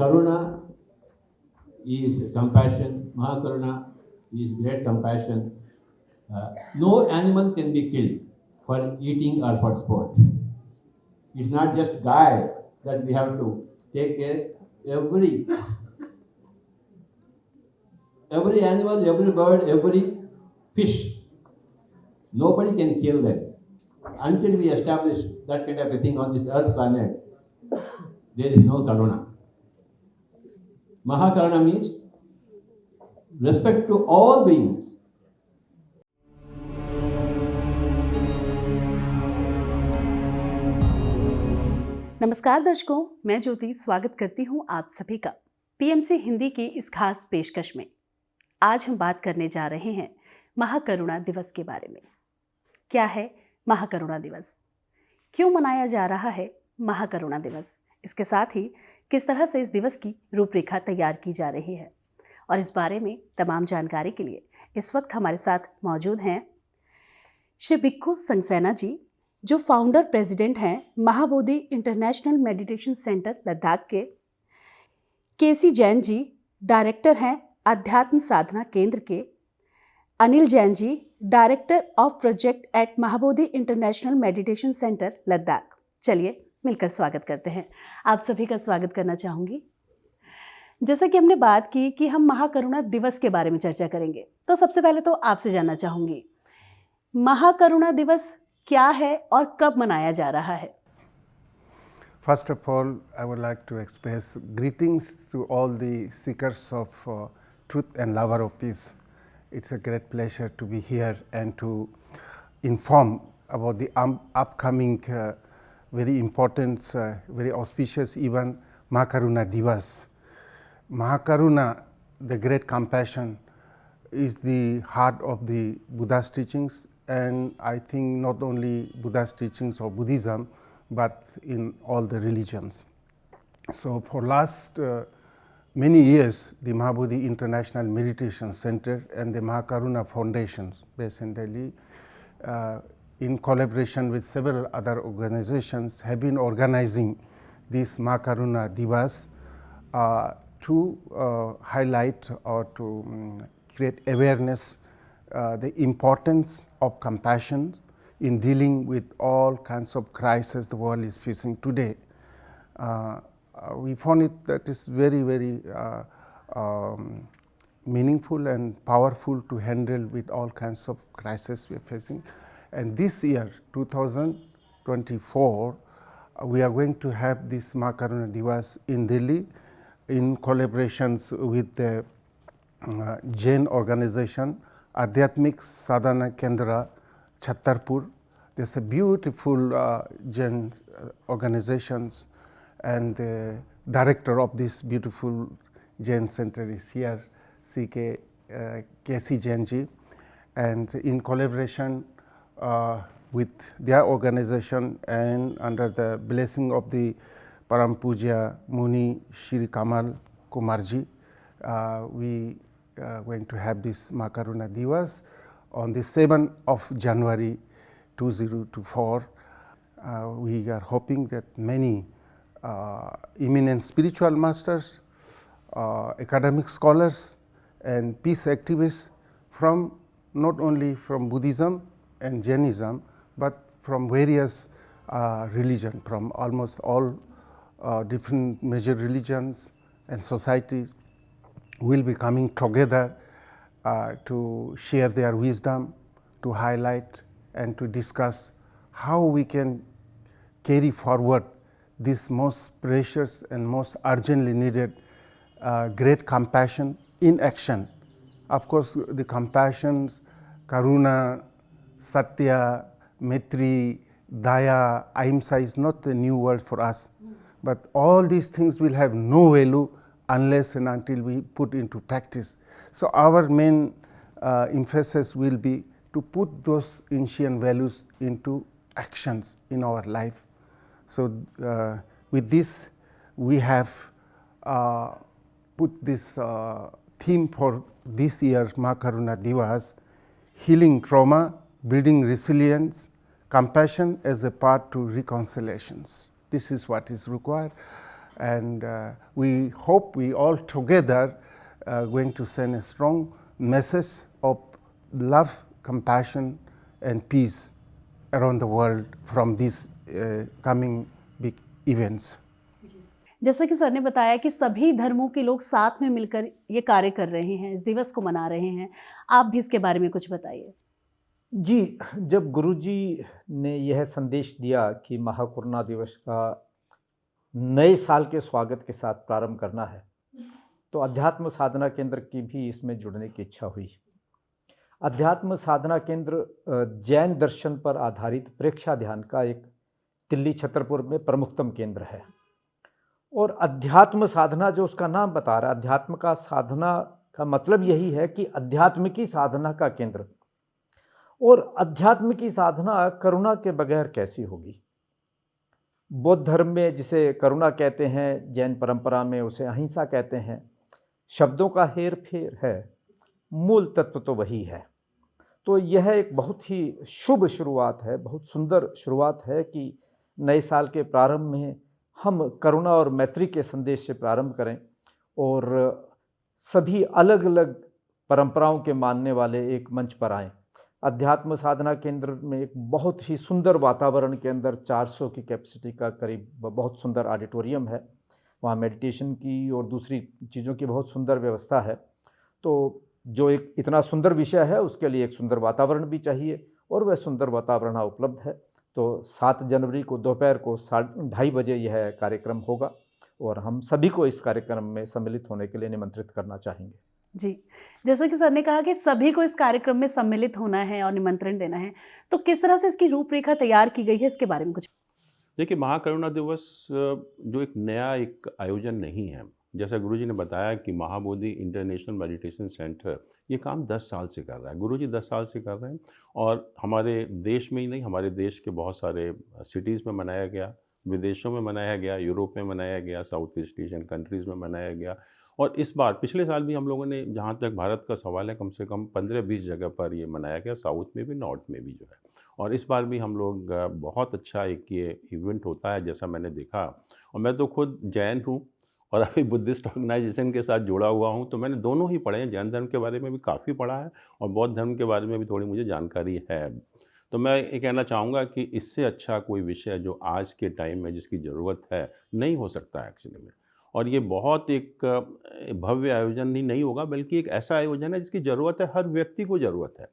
Karuna is compassion. Mahakaruna is great compassion. No animal can be killed for eating or for sport. It's not just guy that we have to take care. Every animal, every bird, every fish, nobody can kill them. Until we establish that kind of a thing on this earth planet, there is no karuna. Mahakaruna means respect to all beings. नमस्कार दर्शकों, मैं ज्योति स्वागत करती हूं आप सभी का PMC Hindi की इस खास पेशकश में। आज हम बात करने जा रहे हैं महाकरुणा दिवस के बारे में। क्या है महाकरुणा दिवस? क्यों मनाया जा रहा है महाकरुणा दिवस? इसके साथ ही किस तरह से इस दिवस की रूपरेखा तैयार की जा रही है? और इस बारे में तमाम जानकारी के लिए इस वक्त हमारे साथ मौजूद हैं श्री भिक्खू संगसेना जी, जो फाउंडर प्रेसिडेंट हैं Mahabodhi international meditation centre Ladakh के। केसी जैन जी डायरेक्टर हैं अध्यात्म साधना केंद्र के। Anil Jain ji director of project at Mahabodhi international meditation centre Ladakh. चलिए मिलकर स्वागत करते हैं। आप सभी का स्वागत करना चाहूँगी। जैसा कि हमने बात की कि हम महाकरुणा दिवस के बारे में चर्चा करेंगे, तो सबसे पहले तो आपसे जानना चाहूँगी, महाकरुणा दिवस क्या है और कब मनाया जा रहा है? First of all, I would like to express greetings to all the seekers of truth and lover of peace. It's a great pleasure to be here and to inform about the upcoming very important, very auspicious event, Mahakaruna Divas. Mahakaruna, the great compassion, is the heart of the Buddha's teachings, and I think not only Buddha's teachings of Buddhism, but in all the religions. So for last many years, the Mahabodhi International Meditation Center and the Mahakaruna Foundation, based in Delhi, in collaboration with several other organizations, have been organizing this Mahakaruna Divas to highlight or to create awareness the importance of compassion in dealing with all kinds of crises the world is facing today. We found it that is very, very meaningful and powerful to handle with all kinds of crises we are facing. And this year, 2024, we are going to have this Mahakaruna Divas in Delhi in collaborations with the Jain organization Adhyatmik Sadhana Kendra, Chhattarpur. There's a beautiful Jain organizations, and the director of this beautiful Jain center is here, C.K. K.C. Jain ji, and in collaboration with their organization and under the blessing of the Param Puja Muni Shri Kamal Kumarji, we going to have this Mahakaruna Divas on the 7th of January 2024. We are hoping that many eminent spiritual masters, academic scholars and peace activists from not only from Buddhism and Jainism, but from various religions, from almost all different major religions and societies, will be coming together to share their wisdom, to highlight and to discuss how we can carry forward this most precious and most urgently needed great compassion in action. Of course, the compassion, karuna, satya, maitri, daya, ahimsa is not a new word for us, but all these things will have no value unless and until we put into practice. So our main emphasis will be to put those ancient values into actions in our life. So with this, we have put this theme for this year Mahakaruna Divas, healing trauma, building resilience, compassion as a path to reconciliations. This is what is required. and we hope we all together going to send a strong message of love, compassion and peace around the world from these coming big events. जैसा कि sir ने बताया कि सभी धर्मों के लोग साथ में मिलकर ये कार्य कर रहे हैं, इस दिवस को मना रहे हैं, आप भी इसके बारे में कुछ बताइए। जी, जब गुरुजी ने यह संदेश दिया कि महाकरुणा दिवस का नए साल के स्वागत के साथ प्रारंभ करना है, तो अध्यात्म साधना केंद्र की भी इसमें जुड़ने की इच्छा हुई। अध्यात्म साधना केंद्र जैन दर्शन पर आधारित प्रेक्षा ध्यान का एक दिल्ली छतरपुर में प्रमुखतम केंद्र है। और अध्यात्म साधना जो उसका नाम बता रहा है, अध्यात्म का साधना का मतलब यही है कि अध्यात्म की साधना का केंद्र। और अध्यात्म की साधना करुणा के बगैर कैसी होगी? बौद्ध धर्म में जिसे करुणा कहते हैं, जैन परंपरा में उसे अहिंसा कहते हैं। शब्दों का हेर फेर है, मूल तत्व तो वही है। तो यह एक बहुत ही शुभ शुरुआत है, बहुत सुंदर शुरुआत है कि नए साल के प्रारंभ में हम करुणा और मैत्री के संदेश से प्रारंभ करें और सभी अलग अलग परंपराओं के मानने वाले एक मंच पर आएं। अध्यात्म साधना केंद्र में एक बहुत ही सुंदर वातावरण के अंदर 400 की कैपेसिटी का करीब बहुत सुंदर ऑडिटोरियम है। वहाँ मेडिटेशन की और दूसरी चीज़ों की बहुत सुंदर व्यवस्था है। तो जो एक इतना सुंदर विषय है उसके लिए एक सुंदर वातावरण भी चाहिए और वह सुंदर वातावरण उपलब्ध है। तो 7 जनवरी को दोपहर को 2:30 बजे यह कार्यक्रम होगा और हम सभी को इस कार्यक्रम में सम्मिलित होने के लिए निमंत्रित करना चाहेंगे। जी, जैसा कि सर ने कहा कि सभी को इस कार्यक्रम में सम्मिलित होना है और निमंत्रण देना है, तो किस तरह से इसकी रूपरेखा तैयार की गई है, इसके बारे में कुछ? देखिए, महाकरुणा दिवस जो एक नया एक आयोजन नहीं है। जैसा गुरुजी ने बताया कि महाबोधि इंटरनेशनल मेडिटेशन सेंटर ये काम 10 साल से कर रहा है। गुरुजी 10 साल से कर रहे हैं और हमारे देश में ही नहीं, हमारे देश के बहुत सारे सिटीज़ में मनाया गया, विदेशों में मनाया गया, यूरोप में मनाया गया, साउथ ईस्ट एशियन कंट्रीज़ में मनाया गया। और इस बार पिछले साल भी हम लोगों ने, जहाँ तक भारत का सवाल है, कम से कम 15-20 जगह पर ये मनाया गया, साउथ में भी, नॉर्थ में भी जो है। और इस बार भी हम लोग बहुत अच्छा एक ये इवेंट होता है जैसा मैंने देखा। और मैं तो खुद जैन हूँ और अभी बुद्धिस्ट ऑर्गेनाइजेशन के साथ जुड़ा हुआ हूँ, तो मैंने दोनों ही पढ़े हैं। जैन धर्म के बारे में भी काफ़ी पढ़ा है और बौद्ध धर्म के बारे में भी थोड़ी मुझे जानकारी है। तो मैं ये कहना चाहूँगा कि इससे अच्छा कोई विषय जो आज के टाइम में जिसकी ज़रूरत है नहीं हो सकता एक्चुअली में। और ये बहुत एक भव्य आयोजन ही नहीं होगा, बल्कि एक ऐसा आयोजन है जिसकी ज़रूरत है, हर व्यक्ति को ज़रूरत है।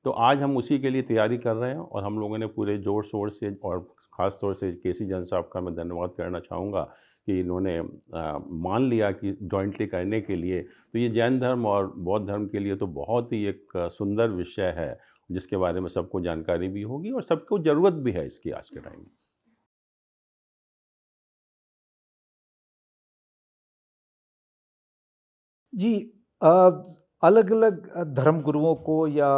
तो आज हम उसी के लिए तैयारी कर रहे हैं और हम लोगों ने पूरे ज़ोर शोर से, और ख़ास तौर से केसी जैन साहब का मैं धन्यवाद करना चाहूँगा कि इन्होंने मान लिया कि जॉइंटली करने के लिए। तो ये जैन धर्म और बौद्ध धर्म के लिए तो बहुत ही एक सुंदर विषय है जिसके बारे में सबको जानकारी भी होगी और सबको ज़रूरत भी है इसकी आज के टाइम में। जी, अलग अलग धर्म गुरुओं को या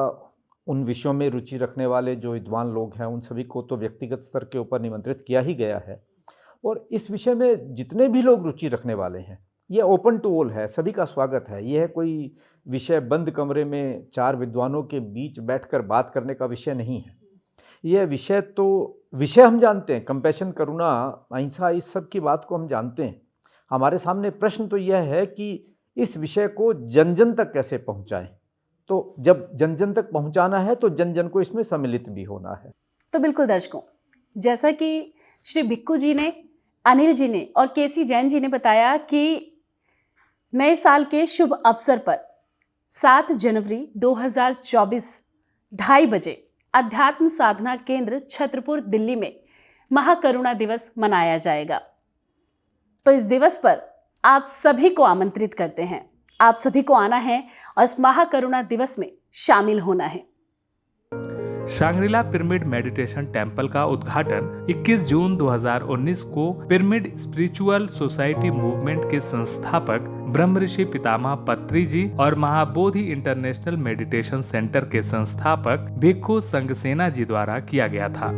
उन विषयों में रुचि रखने वाले जो विद्वान लोग हैं उन सभी को तो व्यक्तिगत स्तर के ऊपर निमंत्रित किया ही गया है। और इस विषय में जितने भी लोग रुचि रखने वाले हैं, ये ओपन टू ऑल है, सभी का स्वागत है। यह कोई विषय बंद कमरे में 4 विद्वानों के बीच बैठकर बात करने का विषय नहीं है। यह विषय हम जानते हैं, कंपैशन, करुणा, अहिंसा, इस सब की बात को हम जानते हैं। हमारे सामने प्रश्न तो यह है कि इस विषय को जन जन तक कैसे पहुंचाएं। तो जब जन जन तक पहुंचाना है तो जन जन को इसमें सम्मिलित भी होना है। तो बिल्कुल दर्शकों, जैसा कि श्री भिक्खू जी ने, अनिल जी ने और केसी जैन जी ने बताया कि नए साल के शुभ अवसर पर 7 जनवरी 2024 2:30 बजे अध्यात्म साधना केंद्र छतरपुर दिल्ली में महाकरुणा दिवस मनाया जाएगा। तो इस दिवस पर आप सभी को आमंत्रित करते हैं। आप सभी को आना है और इस महाकरुणा दिवस में शामिल होना है। शांग्रीला पिरामिड मेडिटेशन टेम्पल का उद्घाटन 21 जून 2019 को पिरामिड स्पिरिचुअल सोसाइटी मूवमेंट के संस्थापक ब्रह्मऋषि पितामह पत्री जी और महाबोधि इंटरनेशनल मेडिटेशन सेंटर के संस्थापक भिक्खु संघसेना जी द्वारा किया गया था।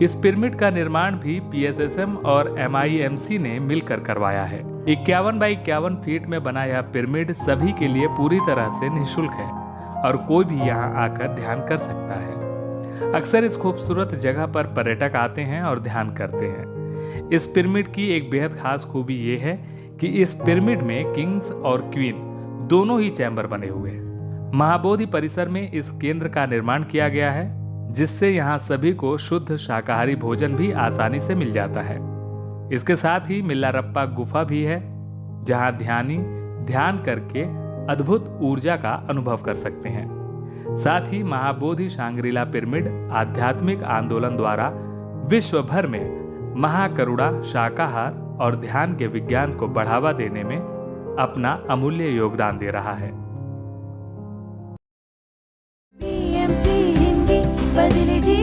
इस पिरामिड का निर्माण भी PSSM और MIMC ने मिलकर करवाया है। 51 बाई 51 फीट में बना यह पिरामिड सभी के लिए पूरी तरह से निःशुल्क है और कोई भी यहाँ आकर ध्यान कर सकता है। अक्सर इस खूबसूरत जगह पर पर्यटक आते हैं और ध्यान करते हैं। इस पिरामिड की एक बेहद खास खूबी ये है कि इस पिरामिड में किंग्स और क्वीन दोनों ही चैम्बर बने हुए हैं। महाबोधि परिसर में इस केंद्र का निर्माण किया गया है, जिससे यहाँ सभी को शुद्ध शाकाहारी भोजन भी आसानी से मिल जाता है। इसके साथ ही मिल्लारप्पा गुफा भी है, जहाँ ध्यानी ध्यान करके अद्भुत ऊर्जा का अनुभव कर सकते हैं। साथ ही महाबोधि शांग्रीला पिरामिड आध्यात्मिक आंदोलन द्वारा विश्व भर में महाकरुणा, शाकाहार और ध्यान के विज्ञान को बढ़ावा देने में अपना अमूल्य योगदान दे रहा है। PMC हिंदी बदले जी